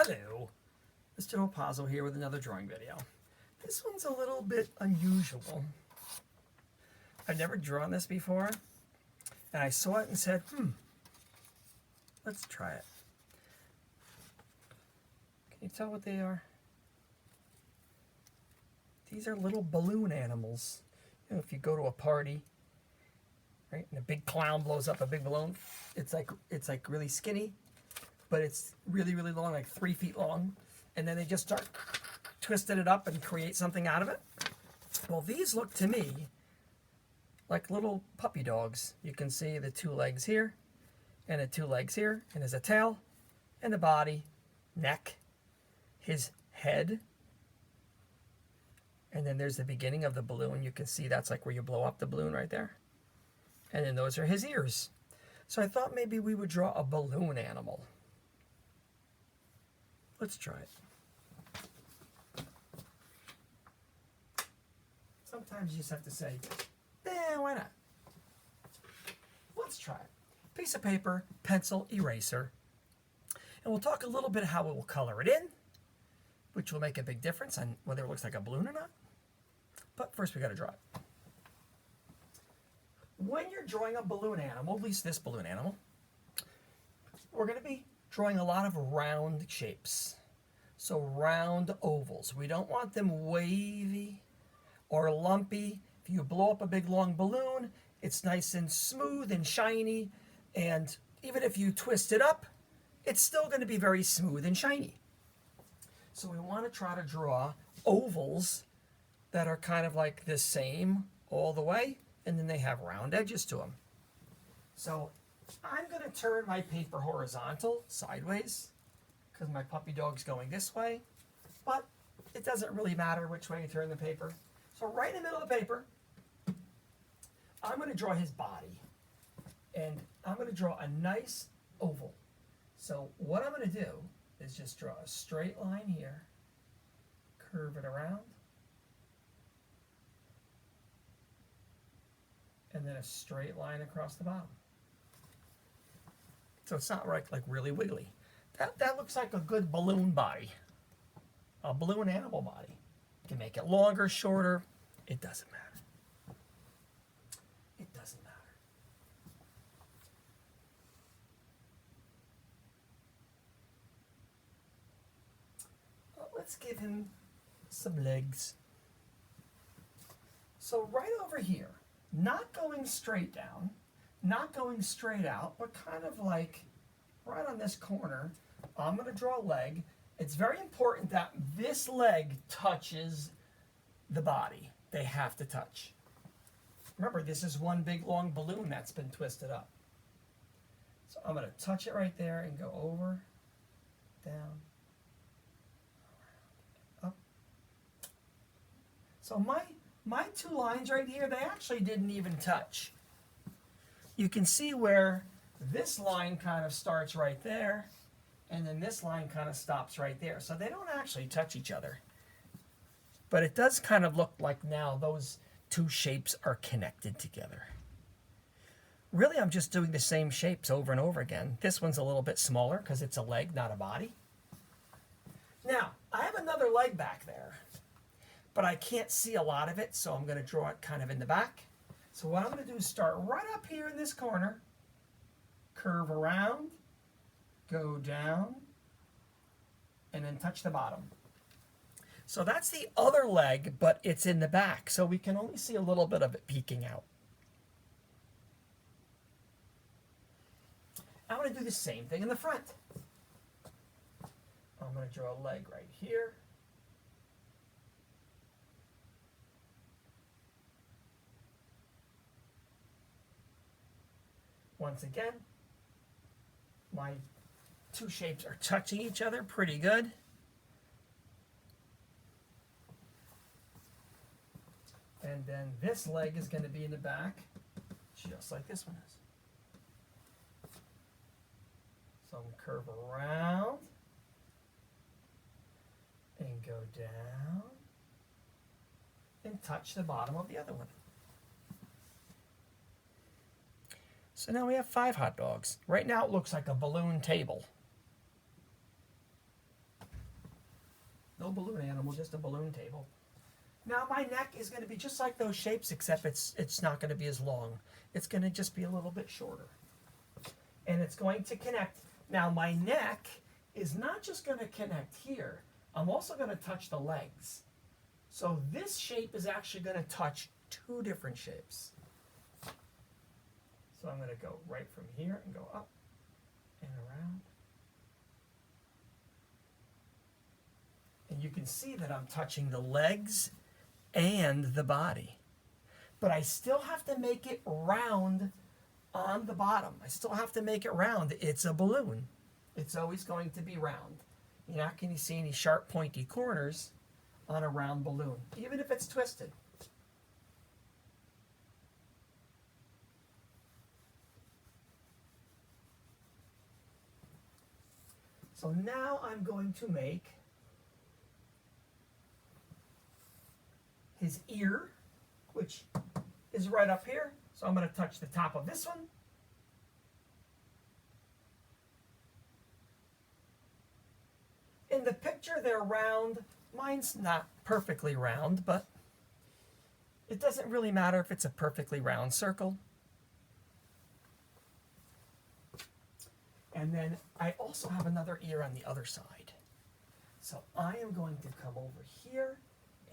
Hello, Mr. Opazo here with another drawing video. This one's a little bit unusual. I've never drawn this before, and I saw it and said, let's try it. Can you tell what they are? These are little balloon animals. You know, if you go to a party, right, and a big clown blows up a big balloon, it's like really skinny, but it's really, really long, like 3 feet long. And then they just start twisting it up and create something out of it. Well, these look to me like little puppy dogs. You can see the 2 legs here and the 2 legs here, and there's a tail and a body, neck, his head, and then there's the beginning of the balloon. You can see that's like where you blow up the balloon right there. And then those are his ears. So I thought maybe we would draw a balloon animal. Let's try it. Sometimes you just have to say, why not? Let's try it. Piece of paper, pencil, eraser. And we'll talk a little bit how we will color it in, which will make a big difference on whether it looks like a balloon or not. But first we got to draw it. When you're drawing a balloon animal, at least this balloon animal, we're going to be drawing a lot of round shapes. So round ovals. We don't want them wavy or lumpy. If you blow up a big long balloon, it's nice and smooth and shiny, and even if you twist it up, it's still going to be very smooth and shiny. So we want to try to draw ovals that are kind of like the same all the way, and then they have round edges to them. So I'm going to turn my paper horizontal, sideways, because my puppy dog's going this way, but it doesn't really matter which way you turn the paper. So right in the middle of the paper, I'm going to draw his body, and I'm going to draw a nice oval. So what I'm going to do is just draw a straight line here, curve it around, and then a straight line across the bottom. So it's not like really wiggly. That looks like a good balloon body, a balloon animal body. You can make it longer, shorter, it doesn't matter. It doesn't matter. Well, let's give him some legs. So right over here, not going straight down, not going straight out, but kind of like right on this corner, I'm going to draw a leg. It's very important that this leg touches the body. They have to touch. Remember, this is one big long balloon that's been twisted up. So I'm going to touch it right there and go over, down, around, up. So my 2 lines right here, they actually didn't even touch. You can see where this line kind of starts right there, and then this line kind of stops right there. So they don't actually touch each other. But it does kind of look like now those 2 shapes are connected together. Really, I'm just doing the same shapes over and over again. This one's a little bit smaller because it's a leg, not a body. Now, I have another leg back there, but I can't see a lot of it, so I'm going to draw it kind of in the back. So what I'm going to do is start right up here in this corner, curve around, go down, and then touch the bottom. So that's the other leg, but it's in the back, so we can only see a little bit of it peeking out. I'm going to do the same thing in the front. I'm going to draw a leg right here. Once again, my 2 shapes are touching each other pretty good. And then this leg is going to be in the back, just like this one is. So I'm going to curve around and go down and touch the bottom of the other one. So now we have 5 hot dogs. Right now it looks like a balloon table. No balloon animal, just a balloon table. Now my neck is going to be just like those shapes, except it's not going to be as long. It's going to just be a little bit shorter. And it's going to connect. Now my neck is not just going to connect here. I'm also going to touch the legs. So this shape is actually going to touch two different shapes. So I'm going to go right from here and go up and around. And you can see that I'm touching the legs and the body. But I still have to make it round on the bottom. I still have to make it round. It's a balloon. It's always going to be round. You're not going to see any sharp pointy corners on a round balloon, even if it's twisted. So now I'm going to make his ear, which is right up here. So I'm going to touch the top of this one. In the picture, they're round. Mine's not perfectly round, but it doesn't really matter if it's a perfectly round circle. And then I also have another ear on the other side. So I am going to come over here,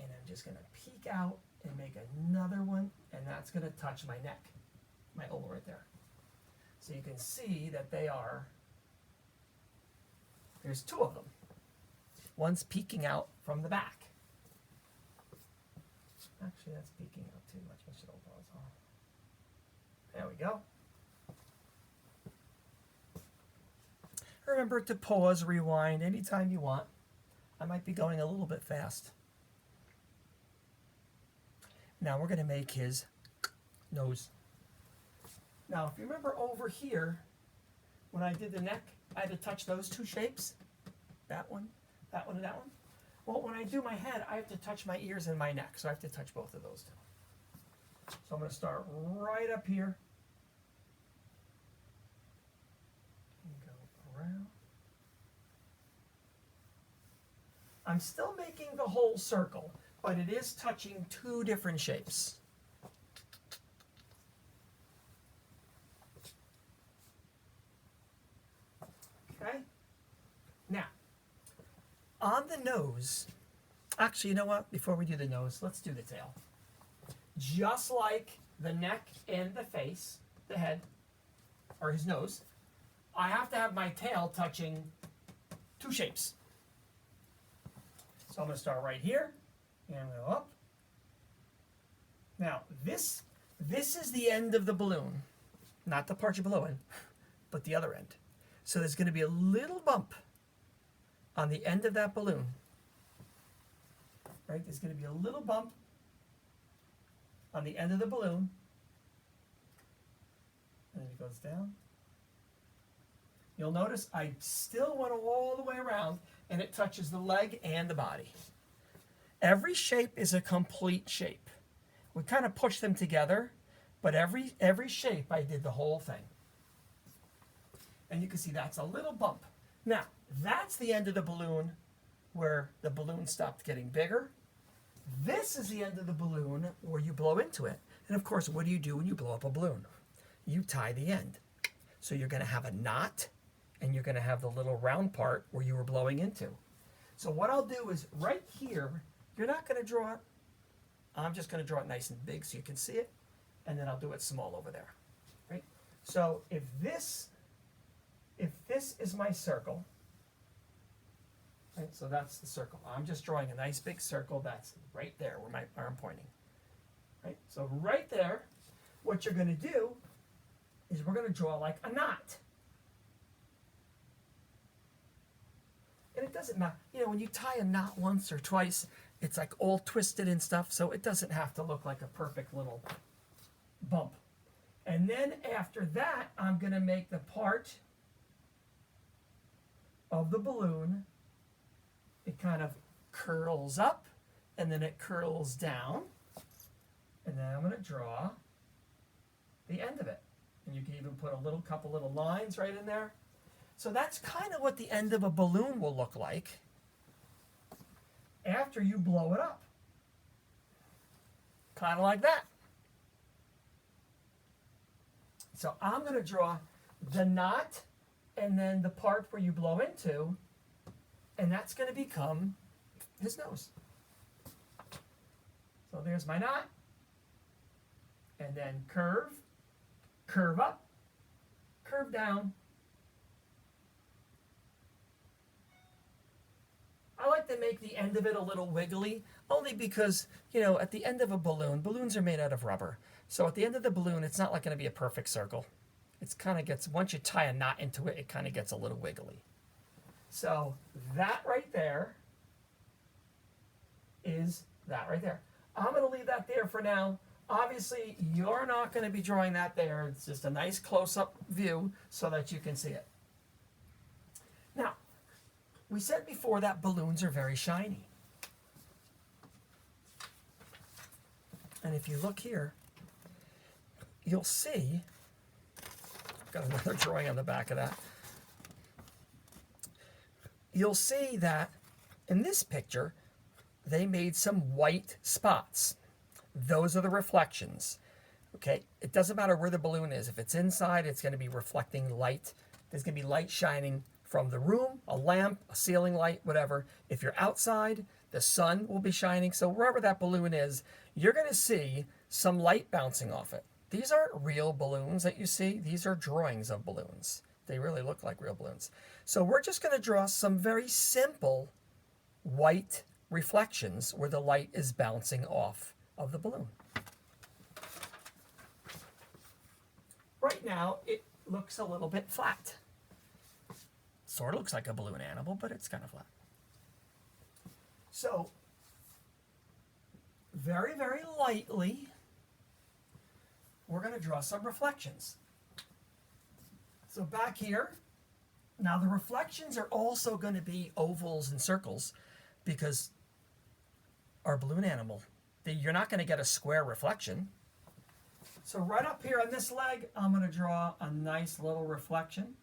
and I'm just going to peek out and make another one, and that's going to touch my neck, my oval right there. So you can see that they are, there's two of them. One's peeking out from the back. Actually, that's peeking out too much. I should hold those on. There we go. Remember to pause, rewind anytime you want. I might be going a little bit fast. Now we're going to make his nose. Now, if you remember over here, when I did the neck, I had to touch those two shapes. That one, and that one. Well, when I do my head, I have to touch my ears and my neck. So I have to touch both of those two. So I'm going to start right up here. And go around. I'm still making the whole circle, but it is touching two different shapes. Okay? Now, on the nose, actually, you know what? Before we do the nose, let's do the tail. Just like the neck and the face, the head, or his nose, I have to have my tail touching two shapes. So I'm going to start right here, and I'm going to go up. Now, this is the end of the balloon, not the part you're blowing, but the other end. So there's going to be a little bump on the end of that balloon. Right? There's going to be a little bump on the end of the balloon. And then it goes down. You'll notice I still went all the way around, and it touches the leg and the body. Every shape is a complete shape. We kind of push them together, but every shape I did the whole thing. And you can see that's a little bump. Now, that's the end of the balloon where the balloon stopped getting bigger. This is the end of the balloon where you blow into it. And of course, what do you do when you blow up a balloon? You tie the end. So you're going to have a knot, and you're going to have the little round part where you were blowing into. So what I'll do is right here, you're not going to draw it. I'm just going to draw it nice and big so you can see it. And then I'll do it small over there. Right? So if this is my circle, right, so that's the circle. I'm just drawing a nice big circle that's right there where my arm pointing. Right? So right there, what you're going to do is we're going to draw like a knot. And it doesn't matter, you know, when you tie a knot once or twice, it's like all twisted and stuff, so it doesn't have to look like a perfect little bump. And then after that, I'm going to make the part of the balloon. It kind of curls up, and then it curls down. And then I'm going to draw the end of it. And you can even put a couple little lines right in there. So that's kind of what the end of a balloon will look like. after you blow it up. Kind of like that. So I'm going to draw the knot and then the part where you blow into, and that's going to become his nose. So there's my knot, and then curve, curve up, curve down. I like to make the end of it a little wiggly, only because, you know, at the end of a balloon, balloons are made out of rubber. So at the end of the balloon, it's not like going to be a perfect circle. It's kind of gets, once you tie a knot into it, it kind of gets a little wiggly. So that right there is that right there. I'm going to leave that there for now. Obviously, you're not going to be drawing that there. It's just a nice close-up view so that you can see it. Now, we said before that balloons are very shiny. And if you look here, you'll see, I've got another drawing on the back of that. You'll see that in this picture, they made some white spots. Those are the reflections. Okay, it doesn't matter where the balloon is. If it's inside, it's going to be reflecting light. There's going to be light shining from the room, a lamp, a ceiling light, whatever. If you're outside, the sun will be shining. So wherever that balloon is, you're going to see some light bouncing off it. These aren't real balloons that you see. These are drawings of balloons. They really look like real balloons. So we're just going to draw some very simple white reflections where the light is bouncing off of the balloon. Right now, it looks a little bit flat. Sort of looks like a balloon animal, but it's kind of flat. So, very, very lightly, we're going to draw some reflections. So back here, now the reflections are also going to be ovals and circles because our balloon animal, you're not going to get a square reflection. So right up here on this leg, I'm going to draw a nice little reflection.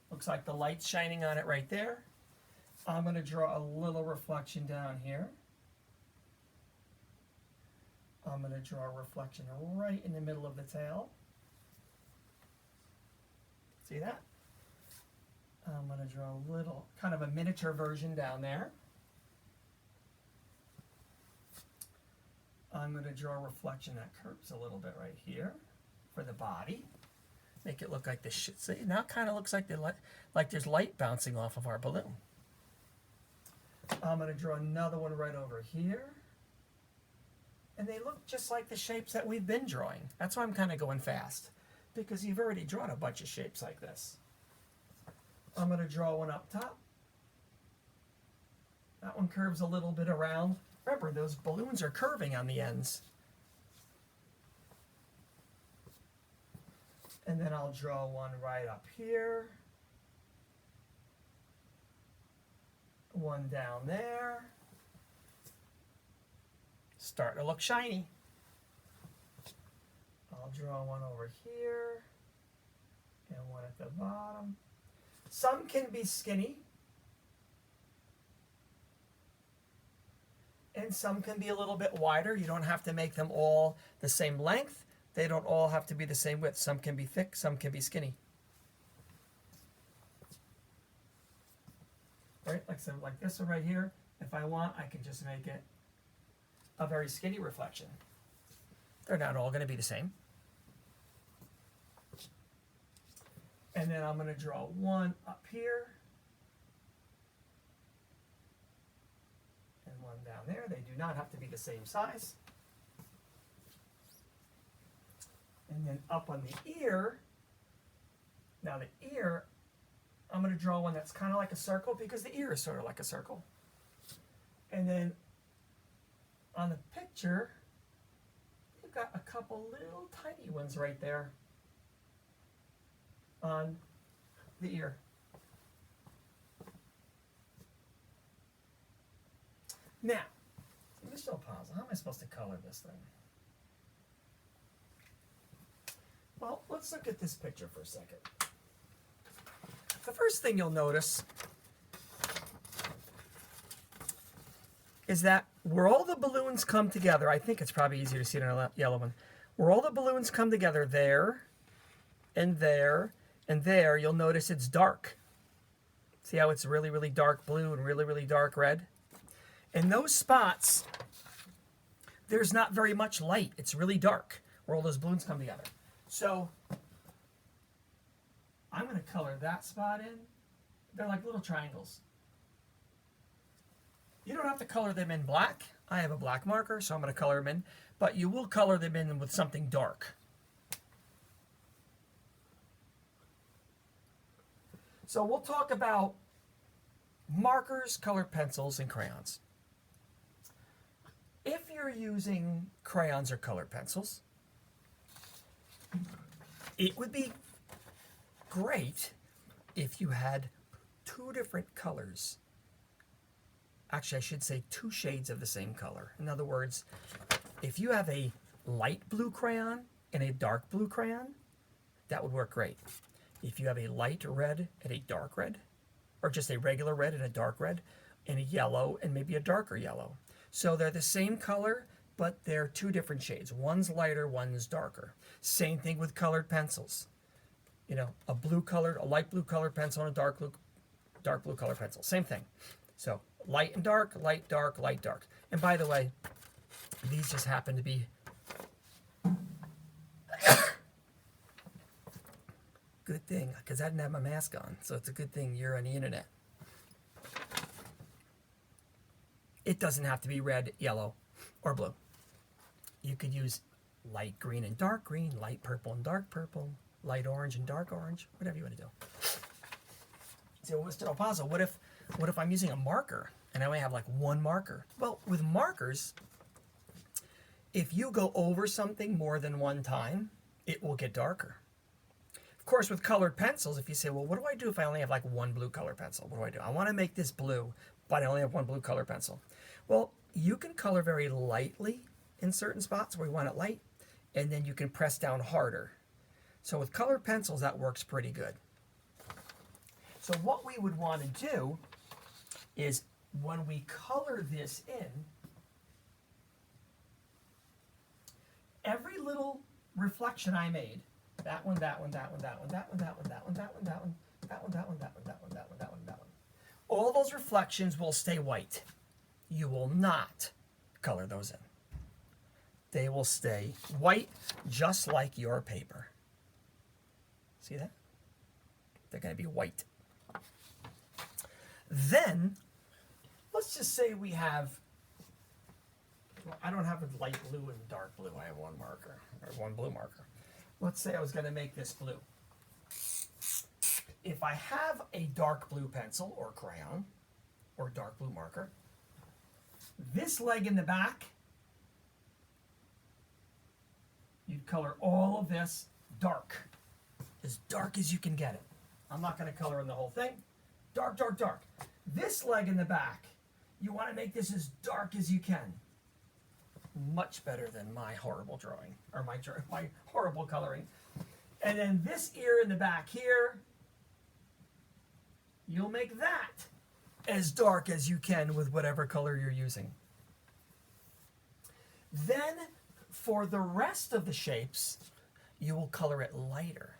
Looks like the light's shining on it right there. I'm going to draw a little reflection down here. I'm going to draw a reflection right in the middle of the tail. See that? I'm going to draw a little, kind of a miniature version down there. I'm going to draw a reflection that curves a little bit right here for the body. Make it look like this shit. See, now it kind of looks like there's light bouncing off of our balloon. I'm going to draw another one right over here. And they look just like the shapes that we've been drawing. That's why I'm kind of going fast, because you've already drawn a bunch of shapes like this. I'm going to draw one up top. That one curves a little bit around. Remember, those balloons are curving on the ends. And then I'll draw one right up here. One down there. Starting to look shiny. I'll draw one over here. And one at the bottom. Some can be skinny. And some can be a little bit wider. You don't have to make them all the same length. They don't all have to be the same width. Some can be thick, some can be skinny. Right, like this one right here. If I want, I can just make it a very skinny reflection. They're not all going to be the same. And then I'm going to draw one up here. And one down there. They do not have to be the same size. And then up on the ear, now the ear, I'm going to draw one that's kind of like a circle because the ear is sort of like a circle. And then on the picture, you've got a couple little tiny ones right there on the ear. Now, let me still pause. How am I supposed to color this thing? Well, let's look at this picture for a second. The first thing you'll notice is that where all the balloons come together, I think it's probably easier to see it on a yellow one, where all the balloons come together there, and there, and there, you'll notice it's dark. See how it's really, really dark blue and really, really dark red? In those spots, there's not very much light. It's really dark where all those balloons come together. So I'm going to color that spot in. They're like little triangles. You don't have to color them in black. I have a black marker, so I'm going to color them in. But you will color them in with something dark. So we'll talk about markers, colored pencils, and crayons. If you're using crayons or colored pencils, it would be great if you had two different colors. Actually, I should say two shades of the same color. In other words, if you have a light blue crayon and a dark blue crayon, that would work great. If you have a light red and a dark red, or just a regular red and a dark red, and a yellow and maybe a darker yellow. So they're the same color, but they're two different shades. One's lighter, one's darker. Same thing with colored pencils. You know, a light blue colored pencil and a dark blue colored pencil. Same thing. So light and dark, light, dark, light, dark. And by the way, these just happen to be good thing, because I didn't have my mask on. So it's a good thing you're on the internet. It doesn't have to be red, yellow, or blue. You could use light green and dark green, light purple and dark purple, light orange and dark orange, whatever you want to do. So Mr. Opazo, what if I'm using a marker and I only have like one marker? Well, with markers, if you go over something more than one time, it will get darker. Of course, with colored pencils, if you say, well, what do I do if I only have like one blue color pencil? What do? I want to make this blue, but I only have one blue color pencil. Well, you can color very lightly in certain spots where you want it light, and then you can press down harder. So with colored pencils, that works pretty good. So what we would want to do is when we color this in, every little reflection I made, that one, that one, that one, that one, that one, that one, that one, that one, that one, that one, that one, that one, that one, that one, that one, that one. All those reflections will stay white. You will not color those in. They will stay white, just like your paper. See that? They're going to be white. Then, let's just say we have, well, I don't have a light blue and dark blue. I have one marker, or one blue marker. Let's say I was going to make this blue. If I have a dark blue pencil or crayon or dark blue marker, this leg in the back, you'd color all of this dark as you can get it. I'm not going to color in the whole thing. Dark, dark, dark. This leg in the back, you want to make this as dark as you can. Much better than my horrible drawing, or my horrible coloring. And then this ear in the back here, you'll make that as dark as you can with whatever color you're using. Then, for the rest of the shapes, you will color it lighter.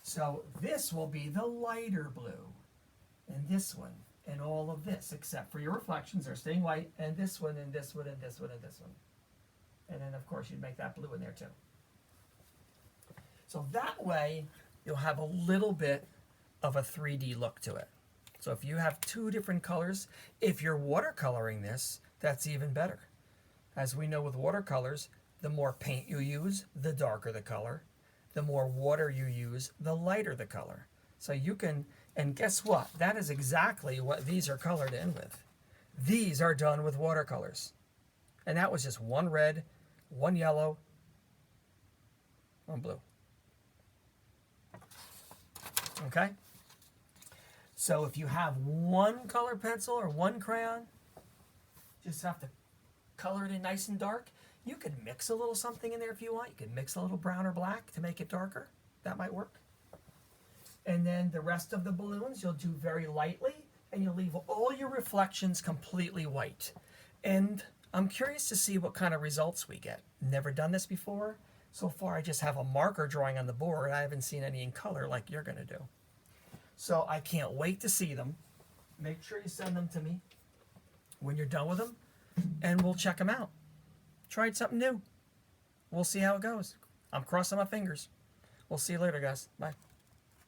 So this will be the lighter blue, and this one, and all of this, except for your reflections are staying white, and this one, and this one, and this one, and this one. And then, of course, you'd make that blue in there, too. So that way, you'll have a little bit of a 3D look to it. So if you have two different colors, if you're watercoloring this, that's even better. As we know with watercolors, the more paint you use, the darker the color. The more water you use, the lighter the color. So you can, and guess what? That is exactly what these are colored in with. These are done with watercolors. And that was just one red, one yellow, one blue. Okay? So if you have one colored pencil or one crayon, just have to color it in nice and dark. You could mix a little something in there if you want. You could mix a little brown or black to make it darker. That might work. And then the rest of the balloons you'll do very lightly, and you'll leave all your reflections completely white. And I'm curious to see what kind of results we get. Never done this before. So far, I just have a marker drawing on the board. I haven't seen any in color like you're going to do. So I can't wait to see them. Make sure you send them to me when you're done with them, and we'll check them out. Tried something new. We'll see how it goes. I'm crossing my fingers. We'll see you later, guys. Bye.